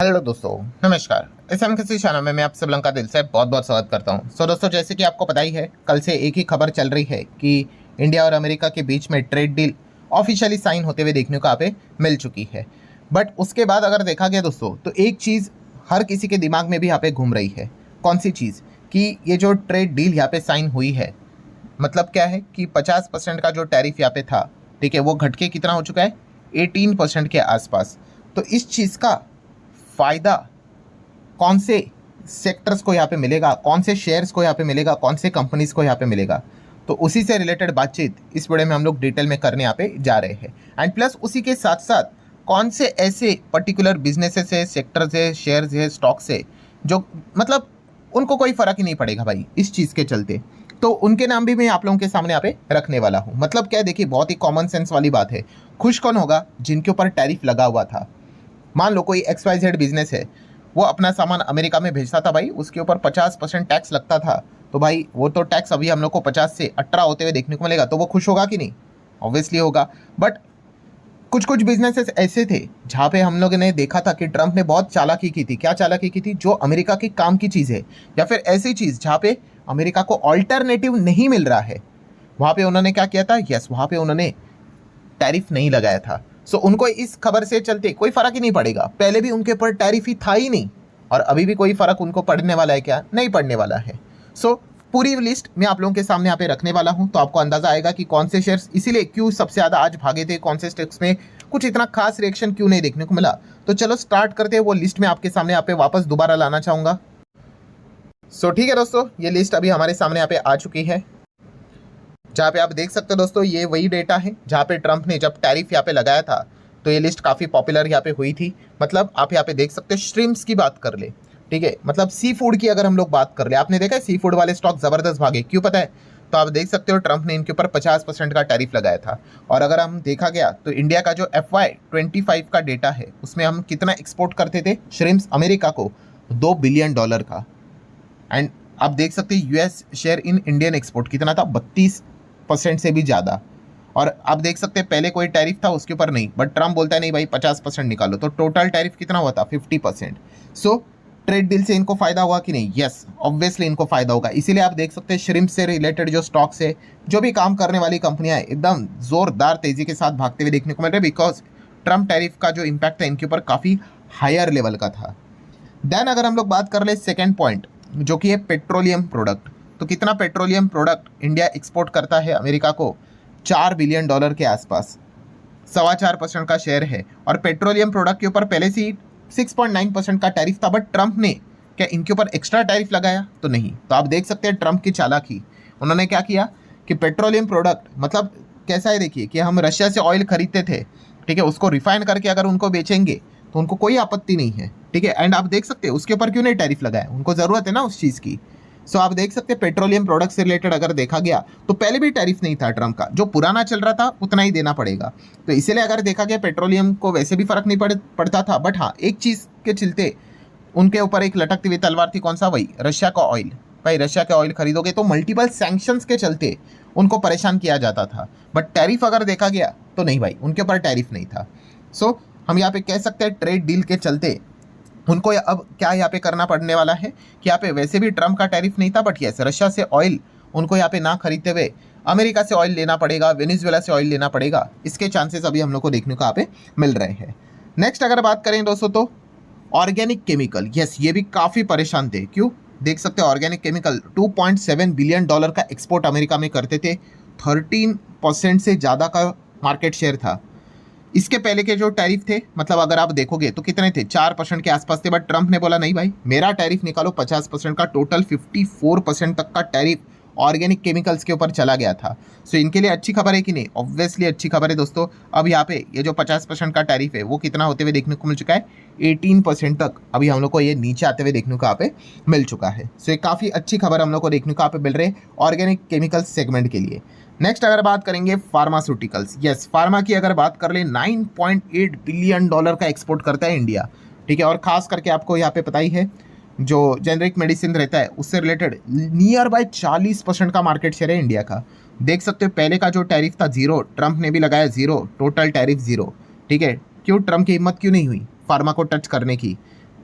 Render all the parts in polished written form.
Hello दोस्तों, नमस्कार। इस हम किसी चैनल में मैं आप सब लोगों का दिल से बहुत बहुत स्वागत करता हूं। दोस्तों, जैसे कि आपको पता ही है, कल से एक ही खबर चल रही है कि इंडिया और अमेरिका के बीच में ट्रेड डील ऑफिशियली साइन होते हुए देखने को यहाँ पे मिल चुकी है। बट उसके बाद अगर देखा गया दोस्तों, तो एक चीज़ हर किसी के दिमाग में भी यहाँ पे घूम रही है। कौन सी चीज़? कि ये जो ट्रेड डील यहाँ पे साइन हुई है, मतलब क्या है कि 50% का जो टैरिफ यहाँ पे था, ठीक है, वो घट के कितना हो चुका है, 18% के आसपास। तो इस चीज़ का फ़ायदा कौन से सेक्टर्स को यहाँ पे मिलेगा, कौन से शेयर्स को यहाँ पे मिलेगा, कौन से कंपनीज को यहाँ पे मिलेगा, तो उसी से रिलेटेड बातचीत इस वीडियो में हम लोग डिटेल में करने यहाँ पे जा रहे हैं। एंड प्लस उसी के साथ साथ कौन से ऐसे पर्टिकुलर बिजनेसेस है, सेक्टर्स है, शेयर्स है, स्टॉक्स है, जो मतलब उनको कोई फर्क ही नहीं पड़ेगा भाई इस चीज़ के चलते, तो उनके नाम भी मैं आप लोगों के सामने यहाँ पे रखने वाला हूँ। मतलब क्या है, देखिए, बहुत ही कॉमन सेंस वाली बात है। खुश कौन होगा? जिनके ऊपर टैरिफ लगा हुआ था। मान लो कोई XYZ बिजनेस है, वो अपना सामान अमेरिका में भेजता था भाई, उसके ऊपर 50% टैक्स लगता था। तो भाई वो तो टैक्स अभी हम लोग को 50 से 18 होते हुए देखने को मिलेगा, तो वो खुश होगा कि नहीं? ऑब्वियसली होगा। बट कुछ कुछ बिजनेसेस ऐसे थे जहाँ पे हम लोग ने देखा था कि ट्रंप ने बहुत चालाकी की थी। क्या चालाकी की थी? जो अमेरिका की काम की चीज़ है, या फिर ऐसी चीज़ जहाँ पे अमेरिका को ऑल्टरनेटिव नहीं मिल रहा है, वहाँ पे उन्होंने क्या किया था? यस, वहाँ पे उन्होंने टैरिफ नहीं लगाया था। सो उनको इस खबर से चलते कोई फर्क ही नहीं पड़ेगा। पहले भी उनके ऊपर टैरिफ ही था ही नहीं, और अभी भी कोई फर्क उनको पड़ने वाला है क्या? नहीं पड़ने वाला है। सो पूरी लिस्ट मैं आप लोगों के सामने यहाँ पे रखने वाला हूँ, तो आपको अंदाजा आएगा कि कौन से शेयर्स इसीलिए क्यों सबसे ज़्यादा आज भागे थे, कौन से स्टॉक्स में कुछ इतना खास रिएक्शन क्यों नहीं देखने को मिला। तो चलो स्टार्ट करते हैं। वो लिस्ट में आपके सामने यहाँ पे वापस दोबारा लाना चाहूँगा। सो ठीक है दोस्तों, ये लिस्ट अभी हमारे सामने यहाँ पे आ चुकी है, जहाँ पे आप देख सकते हो दोस्तों, ये वही डेटा है जहाँ पे ट्रंप ने जब टैरिफ यहाँ पे लगाया था, तो ये लिस्ट काफ़ी पॉपुलर यहाँ पे हुई थी। मतलब आप यहाँ पे देख सकते हो, श्रिम्प्स की बात कर ले, ठीक है, मतलब सी फूड की अगर हम लोग बात कर ले, आपने देखा है सी फूड वाले स्टॉक ज़बरदस्त भागे, क्यों पता है? तो आप देख सकते हो, ट्रंप ने इनके ऊपर 50% का टैरिफ लगाया था। और अगर हम देखा गया तो इंडिया का जो FY25 का डेटा है, उसमें हम कितना एक्सपोर्ट करते थे श्रिम्प्स अमेरिका को? $2 बिलियन का। एंड आप देख सकते हैं US share in Indian export कितना था? 32% से भी ज़्यादा। और आप देख सकते हैं पहले कोई टैरिफ था उसके ऊपर नहीं, बट ट्रम्प बोलता है नहीं भाई 50% निकालो, तो टोटल टैरिफ कितना हुआ था? 50%। सो ट्रेड डील से इनको फायदा हुआ कि नहीं? यस, ऑब्वियसली इनको फायदा होगा। इसीलिए आप देख सकते हैं श्रिम्प से रिलेटेड जो स्टॉक्स है, जो भी काम करने वाली कंपनियां हैं, एकदम जोरदार तेजी के साथ भागते हुए देखने को मिल रहे, बिकॉज ट्रम्प टैरिफ का जो इम्पैक्ट है इनके ऊपर काफ़ी हायर लेवल का था। देन अगर हम लोग बात कर ले सेकेंड पॉइंट, जो कि है पेट्रोलियम प्रोडक्ट, तो कितना पेट्रोलियम प्रोडक्ट इंडिया एक्सपोर्ट करता है अमेरिका को? $4 बिलियन के आसपास, 4.25% का शेयर है। और पेट्रोलियम प्रोडक्ट के ऊपर पहले से ही 6.9% का टैरिफ था, बट ट्रंप ने क्या इनके ऊपर एक्स्ट्रा टैरिफ लगाया? तो नहीं। तो आप देख सकते हैं ट्रंप की चालाकी। उन्होंने क्या किया कि पेट्रोलियम प्रोडक्ट, मतलब कैसा है, देखिए कि हम रशिया से ऑयल खरीदते थे, ठीक है, उसको रिफाइन करके अगर उनको बेचेंगे तो उनको कोई आपत्ति नहीं है, ठीक है। एंड आप देख सकते हैं उसके ऊपर क्यों नहीं टैरिफ लगाया, उनको ज़रूरत है ना उस चीज़ की। सो आप देख सकते हैं पेट्रोलियम प्रोडक्ट से रिलेटेड अगर देखा गया तो पहले भी टैरिफ नहीं था ट्रंप का, जो पुराना चल रहा था उतना ही देना पड़ेगा। तो इसीलिए अगर देखा गया पेट्रोलियम को वैसे भी फर्क नहीं पड़ता था। बट हाँ, एक चीज़ के चलते उनके ऊपर एक लटकती हुई तलवार थी, कौन सा? वही रशिया का ऑयल। भाई रशिया के ऑयल खरीदोगे तो मल्टीपल सैंक्शंस के चलते उनको परेशान किया जाता था। बट टैरिफ अगर देखा गया तो नहीं भाई, उनके ऊपर टैरिफ नहीं था। सो हम यहाँ पे कह सकते हैं ट्रेड डील के चलते उनको अब क्या यहाँ पे करना पड़ने वाला है कि यहाँ पे वैसे भी ट्रम्प का टैरिफ नहीं था, बट यस, रशिया से ऑयल उनको यहाँ पे ना खरीदते हुए अमेरिका से ऑयल लेना पड़ेगा, वेनेजुएला से ऑयल लेना पड़ेगा। इसके चांसेस अभी हम लोग को देखने को यहाँ पे मिल रहे हैं। नेक्स्ट अगर बात करें दोस्तों, तो ऑर्गेनिक केमिकल, यस, ये भी काफ़ी परेशान थे। क्यों? देख सकते हैं ऑर्गेनिक केमिकल $2.7 बिलियन का एक्सपोर्ट अमेरिका में करते थे, 13% से ज़्यादा का मार्केट शेयर था। इसके पहले के जो टैरिफ थे, मतलब अगर आप देखोगे तो कितने थे? 4% के आसपास थे। बट ट्रंप ने बोला नहीं भाई, मेरा टैरिफ निकालो 50% का, टोटल 54% तक का टैरिफ ऑर्गेनिक केमिकल्स के ऊपर चला गया था। सो इनके लिए अच्छी खबर है कि नहीं? ऑब्वियसली अच्छी खबर है दोस्तों। अब यहाँ पे ये जो 50% का टैरिफ है वो कितना होते हुए देखने को मिल चुका है? 18% तक अभी हम लोग को ये नीचे आते हुए देखने को यहाँ पे मिल चुका है। सो ये काफ़ी अच्छी खबर हम लोग को देखने को यहाँ पे मिल रही है ऑर्गेनिक केमिकल्स सेगमेंट के लिए। नेक्स्ट अगर बात करेंगे फार्मास्यूटिकल्स, यस, फार्मा की अगर बात कर ले, $9.8 बिलियन का एक्सपोर्ट करता है इंडिया, ठीक है। और खास करके आपको यहाँ पे पता ही है, जो जेनरिक मेडिसिन रहता है उससे रिलेटेड नियर बाय 40% का मार्केट शेयर है इंडिया का। देख सकते हो पहले का जो टैरिफ था 0, ट्रंप ने भी लगाया 0, टोटल टैरिफ 0, ठीक है। क्यों? ट्रंप की हिम्मत क्यों नहीं हुई फार्मा को टच करने की?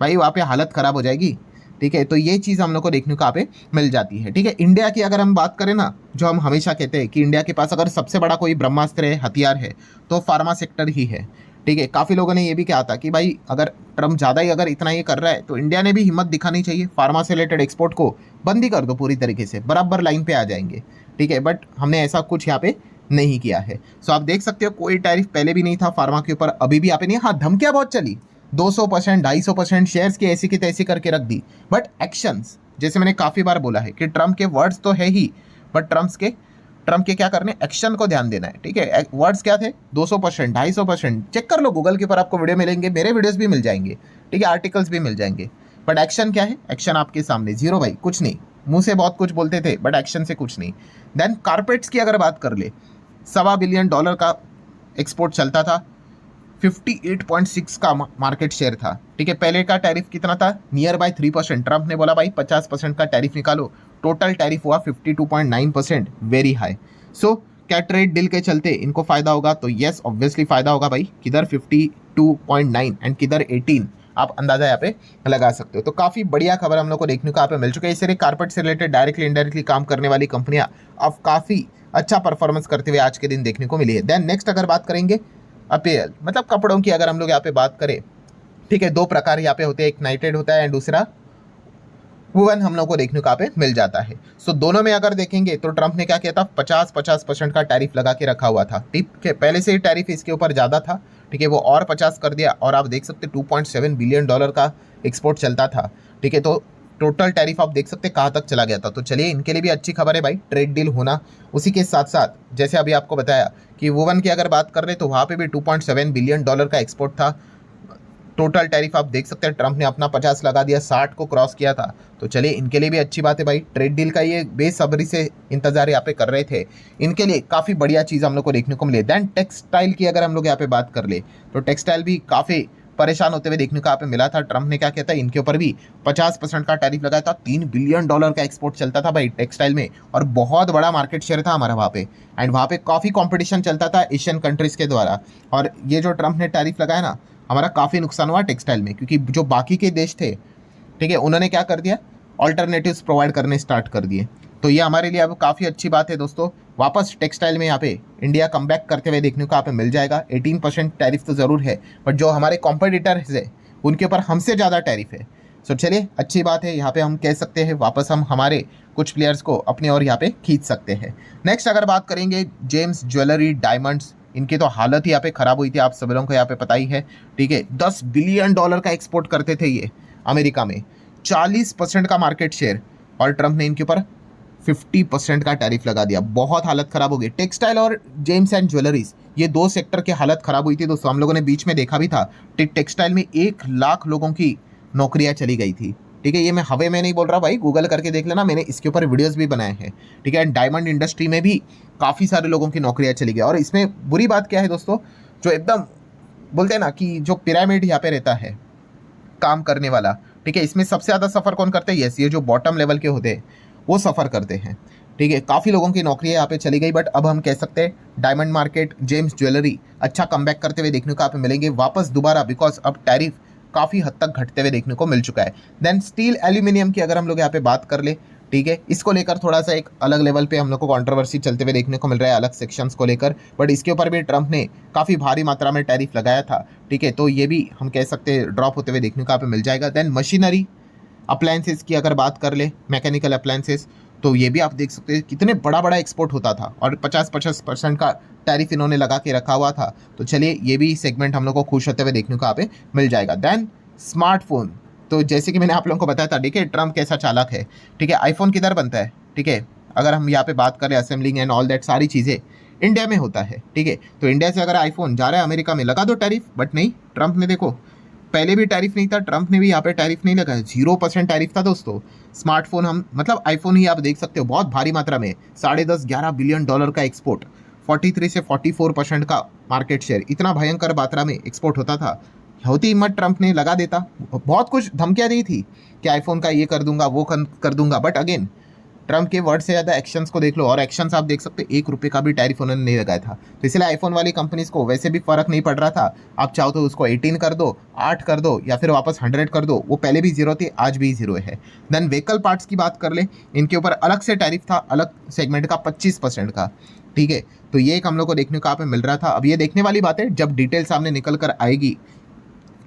भाई वहाँ पे हालत ख़राब हो जाएगी। ठीक है, तो ये चीज़ हम लोग को देखने को यहाँ पे मिल जाती है। ठीक है, इंडिया की अगर हम बात करें ना, जो हम हमेशा कहते हैं कि इंडिया के पास अगर सबसे बड़ा कोई ब्रह्मास्त्र है, हथियार है, तो फार्मा सेक्टर ही है। ठीक है, काफ़ी लोगों ने ये भी कहा था कि भाई अगर ट्रम्प ज़्यादा ही अगर इतना ये कर रहा है तो इंडिया ने भी हिम्मत दिखानी चाहिए, फार्मा से रिलेटेड एक्सपोर्ट को बंद ही कर दो पूरी तरीके से, बराबर लाइन पे आ जाएंगे। ठीक है, बट हमने ऐसा कुछ यहाँ पे नहीं किया है। सो आप देख सकते हो कोई टैरिफ पहले भी नहीं था फार्मा के ऊपर, अभी भी यहाँ पे नहीं। हाँ, धमकियाँ बहुत चली, 200%, 250% शेयर्स की ऐसी की तैसी करके रख दी, बट एक्शंस, जैसे मैंने काफ़ी बार बोला है कि ट्रम्प के वर्ड्स तो है ही, बट ट्रम्प के क्या करने, एक्शन को ध्यान देना है। ठीक है, वर्ड्स क्या थे, 200%, 250%, चेक कर लो गूगल के ऊपर, आपको वीडियो मिलेंगे, मेरे वीडियोस भी मिल जाएंगे। ठीक है, आर्टिकल्स भी मिल जाएंगे, बट एक्शन क्या है, एक्शन आपके सामने जीरो भाई, कुछ नहीं। मुंह से बहुत कुछ बोलते थे बट एक्शन से कुछ नहीं। देन कारपेट्स की अगर बात कर ले, $1.25 बिलियन का एक्सपोर्ट चलता था, 58.6 का मार्केट शेयर था। ठीक है, पहले का टैरिफ कितना था, नियर बाय 3%। ट्रम्प ने बोला भाई 50% का टैरिफ निकालो, टोटल टैरिफ हुआ 52.9%, वेरी हाई। सो क्या ट्रेड डील के चलते इनको फायदा होगा, तो यस ऑब्वियसली फायदा होगा भाई। किधर 52.9 एंड किधर 18, आप अंदाजा यहाँ पे लगा सकते हो। तो काफ़ी बढ़िया खबर हम लोग को देखने को यहाँ पे मिल चुका है। इससे कारपेट से रिलेटेड डायरेक्टली इनडायरेक्टली काम करने वाली कंपनियां अब काफ़ी अच्छा परफॉर्मेंस करते हुए आज के दिन देखने को मिली है। देन नेक्स्ट अगर बात करेंगे अपीयल, मतलब कपड़ों की अगर हम लोग यहाँ पे बात करें, ठीक है, दो प्रकार यहाँ पे होते हैं, एक नाइटेड होता है एंड दूसरा वुवन हम लोग को देखने को यहाँ पे मिल जाता है। सो दोनों में अगर देखेंगे तो ट्रम्प ने क्या किया था, 50% का टैरिफ लगा के रखा हुआ था। ठीक है, पहले से ही टैरिफ इसके ऊपर ज़्यादा था। ठीक है, वो और 50 कर दिया और आप देख सकते $2.7 बिलियन का एक्सपोर्ट चलता था। ठीक है, तो टोटल टैरिफ आप देख सकते कहाँ तक चला गया था। तो चलिए इनके लिए भी अच्छी खबर है भाई, ट्रेड डील होना। उसी के साथ साथ जैसे अभी आपको बताया कि वुवन की अगर बात कर रहे तो वहाँ पे भी $2.7 बिलियन का एक्सपोर्ट था। टोटल टैरिफ आप देख सकते हैं ट्रम्प ने अपना 50 लगा दिया, 60 को क्रॉस किया था। तो चलिए इनके लिए भी अच्छी बात है भाई, ट्रेड डील का ये बेसब्री से इंतजार यहाँ पे कर रहे थे, इनके लिए काफ़ी बढ़िया चीज़ हम लोग को देखने को मिली। देन टेक्सटाइल की अगर हम लोग यहाँ पे बात कर ले तो टेक्सटाइल भी काफ़ी परेशान होते हुए देखने को यहाँ पे मिला था। ट्रम्प ने क्या किया था, इनके ऊपर भी 50% का टैरिफ लगाया था। $3 बिलियन का एक्सपोर्ट चलता था भाई टेक्सटाइल में, और बहुत बड़ा मार्केट शेयर था हमारा वहाँ पे, एंड वहाँ पे काफ़ी कॉम्पिटिशन चलता था एशियन कंट्रीज के द्वारा। और ये जो ट्रम्प ने टैरिफ लगाया ना, हमारा काफ़ी नुकसान हुआ टेक्सटाइल में, क्योंकि जो बाकी के देश थे, ठीक है, उन्होंने क्या कर दिया, ऑल्टरनेटिव्स प्रोवाइड करने स्टार्ट कर दिए। तो ये हमारे लिए अब काफ़ी अच्छी बात है दोस्तों। वापस टेक्सटाइल में यहाँ पे इंडिया कमबैक करते हुए देखने को यहाँ पे मिल जाएगा। 18% टैरिफ तो ज़रूर है, बट जो हमारे कॉम्पिटिटर्स है उनके ऊपर हमसे ज़्यादा टैरिफ है। सो चलिए अच्छी बात है, यहाँ पे हम कह सकते हैं वापस हम हमारे कुछ प्लेयर्स को अपने और यहाँ पे खींच सकते हैं। नेक्स्ट अगर बात करेंगे जेम्स ज्वेलरी डायमंड्स, इनकी तो हालत ही यहाँ पे ख़राब हुई थी, आप सभी लोगों को यहाँ पे पता ही है। ठीक है, $10 बिलियन का एक्सपोर्ट करते थे ये अमेरिका में, 40% का मार्केट शेयर, और ट्रम्प ने इनके ऊपर 50% का टैरिफ लगा दिया। बहुत हालत ख़राब हो गई। टेक्सटाइल और जेम्स एंड ज्वेलरीज, ये दो सेक्टर की हालत ख़राब हुई थी दोस्तों। हम लोगों ने बीच में देखा भी था, टेक्सटाइल में 1 लाख लोगों की नौकरियाँ चली गई थी। ठीक है, ये मैं हवे में नहीं बोल रहा भाई, गूगल करके देख लेना, मैंने इसके ऊपर वीडियोस भी बनाए हैं। ठीक है, डायमंड इंडस्ट्री में भी काफ़ी सारे लोगों की नौकरियां चली गई। और इसमें बुरी बात क्या है दोस्तों, जो एकदम बोलते हैं ना कि जो पिरामिड यहाँ पे रहता है काम करने वाला, ठीक है, इसमें सबसे ज़्यादा सफ़र कौन करते हैं, यस, ये जो बॉटम लेवल के होते हैं वो सफ़र करते हैं। ठीक है, काफ़ी लोगों की नौकरियां यहाँ पे चली गई, बट अब हम कह सकते हैं डायमंड मार्केट, जेम्स ज्वेलरी अच्छा कमबैक करते हुए देखने को यहाँ पे मिलेंगे वापस दोबारा, बिकॉज अब टैरिफ काफ़ी हद तक घटते हुए देखने को मिल चुका है। देन स्टील एल्यूमिनियम की अगर हम लोग यहाँ पे बात कर ले, ठीक है, इसको लेकर थोड़ा सा एक अलग लेवल पे हम लोग को कंट्रोवर्सी चलते हुए देखने को मिल रहा है, अलग सेक्शंस को लेकर, बट इसके ऊपर भी ट्रम्प ने काफ़ी भारी मात्रा में टैरिफ लगाया था। ठीक है, तो ये भी हम कह सकते हैं ड्रॉप होते हुए देखने को यहाँ पे मिल जाएगा। देन मशीनरी अप्लायंसेस की अगर बात कर ले, मैकेनिकल अप्लायंसेस, तो ये भी आप देख सकते हैं कितने बड़ा बड़ा एक्सपोर्ट होता था, और 50% का टैरिफ इन्होंने लगा के रखा हुआ था। तो चलिए ये भी सेगमेंट हम लोग को खुश होते हुए देखने को यहाँ पे मिल जाएगा। देन स्मार्टफोन, तो जैसे कि मैंने आप लोगों को बताया था, ठीक है, ट्रम्प कैसा चालाक है। ठीक है, आईफोन किधर बनता है, ठीक है, अगर हम यहाँ पे बात करें असेंबलिंग एंड ऑल दैट सारी चीज़ें इंडिया में होता है। ठीक है, तो इंडिया से अगर आईफोन जा रहा है अमेरिका में, लगा दो टैरिफ, बट नहीं, ट्रम्प ने देखो पहले भी टैरिफ नहीं था, ट्रम्प ने भी यहाँ पे टैरिफ नहीं लगाया, 0% टैरिफ था दोस्तों। स्मार्टफोन हम मतलब आईफोन ही आप देख सकते हो बहुत भारी मात्रा में, 10.5-11 बिलियन का एक्सपोर्ट, 43 से 44% का मार्केट शेयर, इतना भयंकर मात्रा में एक्सपोर्ट होता था। होती हिम्मत ट्रम्प ने लगा देता, बहुत कुछ धमकियाँ दी थी कि आईफोन का ये कर दूंगा वो कर दूंगा, बट अगेन ट्रम्प के वर्ड से ज़्यादा एक्शंस को देख लो, और एक्शंस आप देख सकते हो 1 रुपये का भी टैरिफ उन्होंने नहीं लगाया था। तो इसलिए आईफोन वाली कंपनीज को वैसे भी फर्क नहीं पड़ रहा था। आप चाहो तो उसको 18 कर दो, 8 कर दो, या फिर वापस 100 कर दो, वो पहले भी 0 थी, आज भी 0 है। देन व्हीकल पार्ट्स की बात कर ले, इनके ऊपर अलग से टैरिफ था, अलग सेगमेंट का 25% का, ठीक है। तो ये एक हम लोग को देखने को यहाँ पे मिल रहा था। अब ये देखने वाली बात है, जब डिटेल सामने निकल कर आएगी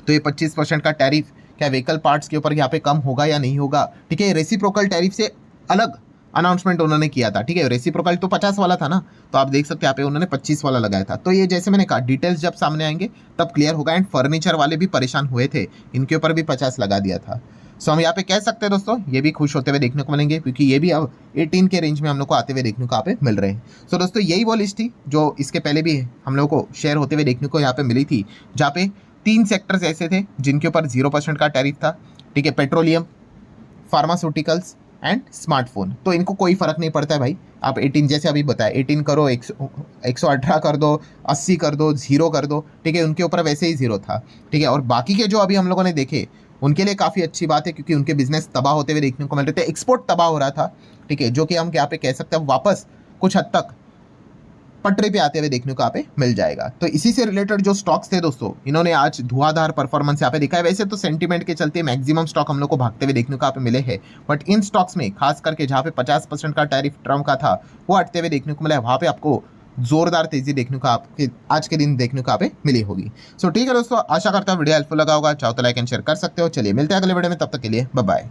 तो ये 25% का टैरिफ क्या व्हीकल पार्ट्स के ऊपर यहाँ पे कम होगा या नहीं होगा, ठीक है। रेसिप्रोकल टैरिफ से अलग अनाउंसमेंट उन्होंने किया था, ठीक है। रेसिप्रोकल तो 50 वाला था ना, तो आप देख सकते हैं यहाँ पे उन्होंने 25 वाला लगाया था। तो ये जैसे मैंने कहा डिटेल्स जब सामने आएंगे तब क्लियर होगा। एंड फर्नीचर वाले भी परेशान हुए थे, इनके ऊपर भी 50 लगा दिया था। सो हम यहाँ पे कह सकते हैं दोस्तों, ये भी खुश होते हुए देखने को मिलेंगे, क्योंकि ये भी अब 18 के रेंज में हम लोग को आते हुए देखने को यहाँ पे मिल रहे हैं। सो दोस्तों यही वो लिस्ट थी जो इसके पहले भी हम लोग को शेयर होते हुए देखने को यहाँ पे मिली थी, जहाँ पे 3 सेक्टर्स ऐसे थे जिनके ऊपर 0% का टैरिफ था, ठीक है। Petroleum, pharmaceuticals and smartphone. तो इनको कोई फर्क नहीं पड़ता है भाई, आप 18 जैसे अभी बताया 18 करो, 118 कर दो, 80 कर दो, 0 कर दो, ठीक है। उनके ऊपर वैसे ही 0 था, ठीक है। और बाकी के जो अभी हम लोगों ने देखे उनके लिए काफ़ी अच्छी बात है, क्योंकि उनके बिजनेस तबाह होते हुए देखने को मिल रहे थे, एक्सपोर्ट तबाह हो रहा था, ठीक है। जो कि हम यहाँ पे कह सकते हैं वापस कुछ हद तक पटरी पे आते हुए देखने को यहाँ पे मिल जाएगा। तो इसी से रिलेटेड जो स्टॉक्स थे दोस्तों, इन्होंने आज धुआंधार परफॉर्मेंस यहाँ पे दिखा है। वैसे तो सेंटीमेंट के चलते मैक्सिमम स्टॉक हम लोग को भागते हुए देखने को यहाँ पे मिले हैं, बट इन स्टॉक्स में खास करके जहाँ पे 50% का टैरिफ ट्रम्प का था वो हटते हुए देखने को मिला है, वहाँ पे आपको जोरदार तेजी देखने को आपके आज के दिन देखने को यहाँ पे मिली होगी। सो ठीक है दोस्तों, आशा करता हूँ वीडियो हेल्पफुल लगा होगा। चाहो तो लाइक एंड शेयर कर सकते हो। चलिए मिलते हैं अगले वीडियो में, तब तक के लिए बाय बाय।